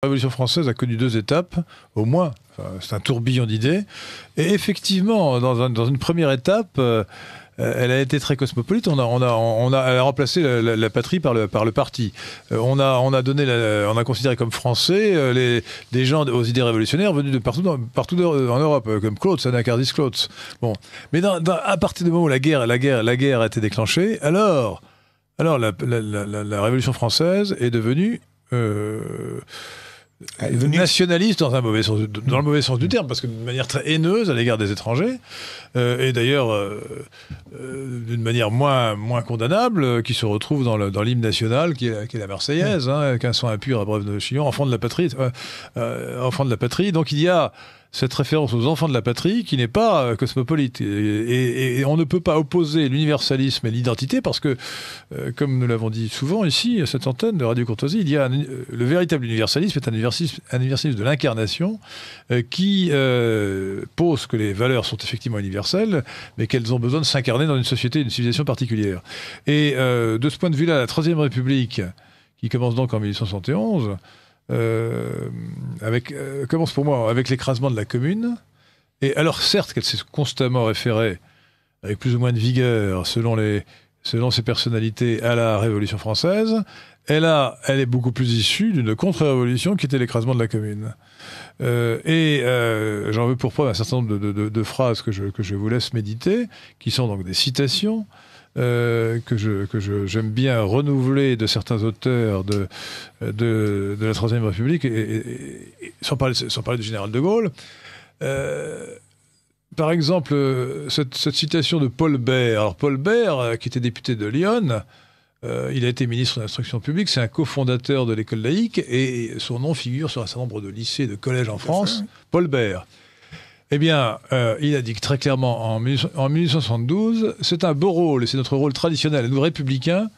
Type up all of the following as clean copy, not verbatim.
La Révolution française a connu 2 étapes, au moins. Enfin, c'est un tourbillon d'idées. Et effectivement, dans une première étape, elle a été très cosmopolite. Elle a remplacé la patrie par le parti. On a considéré comme français des gens aux idées révolutionnaires venus de partout en Europe, comme Claude, Anacardis Claude. Bon, mais à partir du moment où la guerre a été déclenchée, alors la Révolution française est devenue nationaliste dans le mauvais sens du terme, parce que d'une manière très haineuse à l'égard des étrangers, et d'ailleurs d'une manière moins condamnable, qui se retrouve dans l'hymne national qui est la Marseillaise, qu'un sang impur à breuve de Chillon, enfant de la patrie. Donc il y a cette référence aux enfants de la patrie qui n'est pas cosmopolite. Et on ne peut pas opposer l'universalisme et l'identité parce que, comme nous l'avons dit souvent ici, à cette antenne de Radio Courtoisie, le véritable universalisme est un universalisme de l'incarnation qui pose que les valeurs sont effectivement universelles, mais qu'elles ont besoin de s'incarner dans une société, une civilisation particulière. Et de ce point de vue-là, la Troisième République, qui commence donc en 1871, commence pour moi avec l'écrasement de la Commune. Et alors certes qu'elle s'est constamment référée avec plus ou moins de vigueur selon ses personnalités à la Révolution française, elle est beaucoup plus issue d'une contre-révolution qui était l'écrasement de la Commune. J'en veux pour preuve un certain nombre de phrases que je vous laisse méditer, qui sont donc des citations j'aime bien renouveler de certains auteurs de la Troisième République, et sans parler du général de Gaulle. Par exemple, cette citation de Paul Bert. Alors Paul Bert, qui était député de Lyon, il a été ministre de l'Instruction publique, c'est un cofondateur de l'école laïque, et son nom figure sur un certain nombre de lycées et de collèges en France. Paul Bert. Eh bien, il a dit très clairement en 1872, c'est un beau rôle, et c'est notre rôle traditionnel, à nous républicains,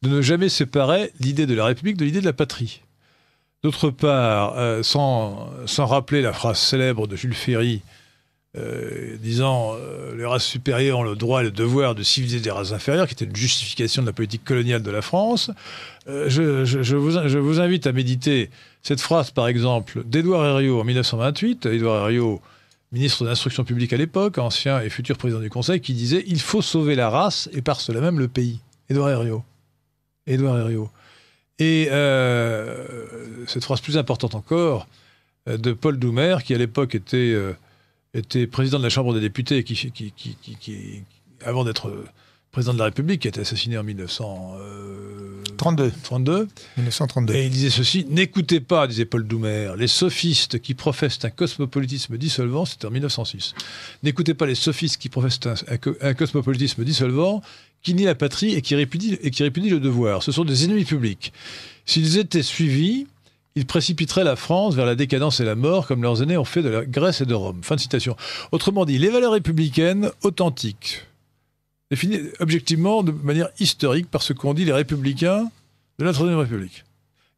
de ne jamais séparer l'idée de la République de l'idée de la patrie. D'autre part, sans rappeler la phrase célèbre de Jules Ferry, disant les races supérieures ont le droit et le devoir de civiliser des races inférieures, qui était une justification de la politique coloniale de la France, je vous invite à méditer cette phrase, par exemple, d'Édouard Herriot en 1928. Édouard Herriot, ministre de l'Instruction publique à l'époque, ancien et futur président du Conseil, qui disait « Il faut sauver la race et par cela même le pays ». Édouard Herriot. Et cette phrase plus importante encore, de Paul Doumer, qui à l'époque était président de la Chambre des députés, qui avant d'être président de la République, qui a été assassiné en 1932. Et il disait ceci: n'écoutez pas, disait Paul Doumer, les sophistes qui professent un cosmopolitisme dissolvant, c'était en 1906. N'écoutez pas les sophistes qui professent un cosmopolitisme dissolvant, qui nie la patrie et qui répudie le devoir. Ce sont des ennemis publics. S'ils étaient suivis, ils précipiteraient la France vers la décadence et la mort, comme leurs aînés ont fait de la Grèce et de Rome. Fin de citation. Autrement dit, les valeurs républicaines authentiques, définies objectivement de manière historique par ce qu'ont dit les républicains de la Troisième République,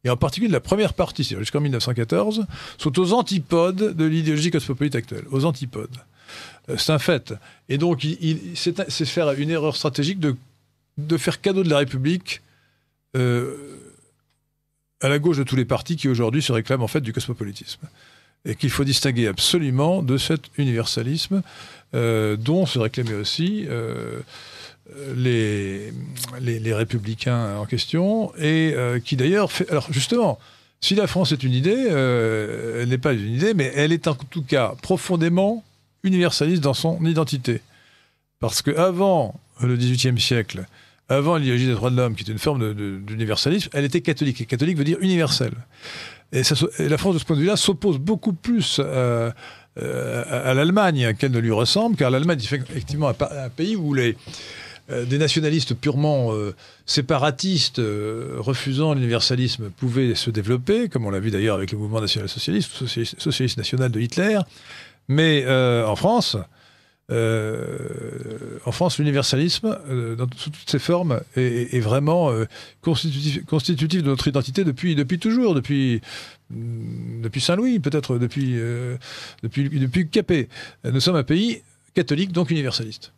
et en particulier de la première partie, c'est-à-dire jusqu'en 1914, sont aux antipodes de l'idéologie cosmopolite actuelle. Aux antipodes. C'est un fait. Et donc, c'est faire une erreur stratégique de faire cadeau de la République à la gauche de tous les partis qui aujourd'hui se réclament en fait du cosmopolitisme. Et qu'il faut distinguer absolument de cet universalisme dont se réclamaient aussi les républicains en question, et qui d'ailleurs fait... Alors justement, si la France est une idée, elle n'est pas une idée, mais elle est en tout cas profondément universaliste dans son identité. Parce qu'avant le XVIIIe siècle, avant l'idéologie des droits de l'homme, qui est une forme d'universalisme, elle était catholique. Et catholique veut dire universel. Et la France, de ce point de vue-là, s'oppose beaucoup plus à l'Allemagne qu'elle ne lui ressemble, car l'Allemagne est effectivement un pays où des nationalistes purement séparatistes, refusant l'universalisme, pouvaient se développer, comme on l'a vu d'ailleurs avec le mouvement national-socialiste, socialiste national de Hitler. Mais en France, l'universalisme, dans toutes ses formes, est vraiment constitutif de notre identité depuis toujours, depuis Saint-Louis, peut-être depuis Capet. Nous sommes un pays catholique, donc universaliste.